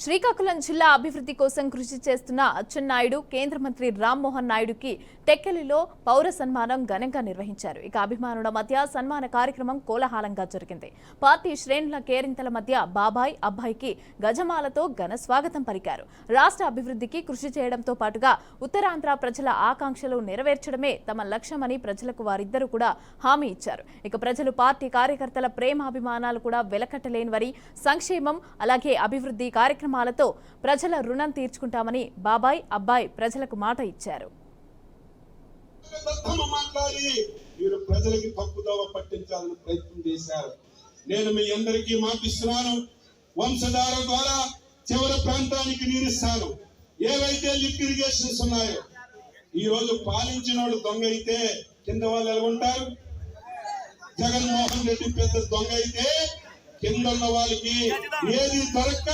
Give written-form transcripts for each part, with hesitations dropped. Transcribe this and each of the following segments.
శ్రీకాకుళం జిల్లా అభివృద్ధి కోసం కృషి చేస్తున్న అచ్చెన్నాయుడు కేంద్ర మంత్రి రామ్మోహన్ నాయుడుకి టెక్కలిలో పౌర సన్మానం ఘనంగా నిర్వహించారు. ఇక అభిమానుల మధ్య సన్మాన కార్యక్రమం కోలాహలంగా జరిగింది. పార్టీ శ్రేణుల కేరింతల మధ్య బాబాయ్ అబ్బాయికి గజమాలతో ఘన స్వాగతం పలికారు. రాష్ట్ర అభివృద్ధికి కృషి చేయడంతో పాటుగా ఉత్తరాంధ్ర ప్రజల ఆకాంక్షలు నెరవేర్చడమే తమ లక్ష్యమని ప్రజలకు వారిద్దరూ కూడా హామీ ఇచ్చారు. ఇక ప్రజలు పార్టీ కార్యకర్తల ప్రేమాభిమానాలు కూడా వెలకట్టలేనివని, సంక్షేమం అలాగే అభివృద్ధి కార్యక్రమాలతో ప్రజల రుణం తీర్చుకుంటామని బాబాయ్ అబ్బాయి ప్రజలకు మాట ఇచ్చారు. మీరు ప్రజలకి తప్పుదోవ పట్టించాలని ప్రయత్నం చేశారు. నేను మీ అందరికీ మాటిస్తున్నాను, వంశధార ద్వారా చివరి ప్రాంతానికి నీరిస్తాను. ఏవైతే లిఫ్ట్ ఇరిగేషన్స్ ఉన్నాయో, ఈ రోజు పాలించినోడు దొంగ అయితే కింద వాళ్ళు ఎలా ఉంటారు? జగన్మోహన్ రెడ్డి పెద్ద దొంగ అయితే కింద ఉన్న వాళ్ళకి ఏది దొరక్క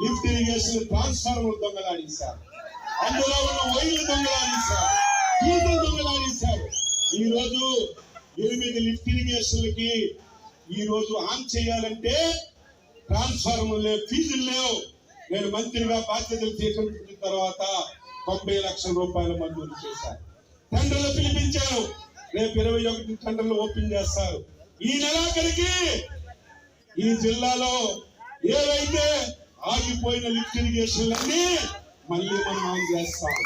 లిఫ్ట్ ఇరిగేషన్ ట్రాన్స్ఫార్మర్ దొంగలాడిస్తారు, అందులో ఉన్న వైర్లు దొంగలాడిస్తారు, డీజిల్ దొంగలాడిస్తారు. ఈ రోజు 8 లిఫ్ట్ ఇరిగేషన్లకి ఈ రోజు ఆన్ చేయాలంటే ట్రాన్స్ఫార్మర్ లేవు, ఫీజులు లేవు. నేను మంత్రిగా బాధ్యతలు చేపట్టిన తర్వాత 90 లక్షల రూపాయల మంజూరు చేశారు. టెండర్లు పిలిపించారు. రేపు 21 టెండర్లు ఓపెన్ చేస్తారు. ఈ నెలాఖరికి ఈ జిల్లాలో ఏవైతే ఆగిపోయిన లిఫ్ట్ ఇరిగేషన్లన్నీ మళ్ళీ మనం ఆన్ చేస్తాం.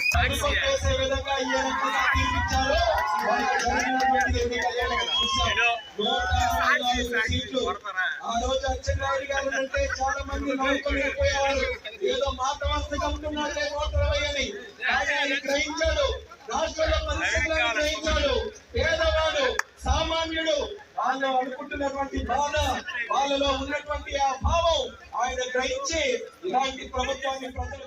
ఆ రోజు అచ్చెన్నాయుడు గారు అంటే చాలా మంది నవ్వుకోలేకపోయారు. ఏదో మాట వస్తే కమ్ముతున్నాడే 120 అని. ఆయన గ్రహించాడు, రాష్ట్రంలో పరిస్థితులను గ్రహించాడు. పేదవాడు, సామాన్యుడు, వాళ్ళు అనుకుంటున్నటువంటి బాధ, వాళ్ళలో ఉన్నటువంటి ఆ భావం ఆయన గ్రహించి ఇలాంటి ప్రభుత్వాన్ని ప్రజలు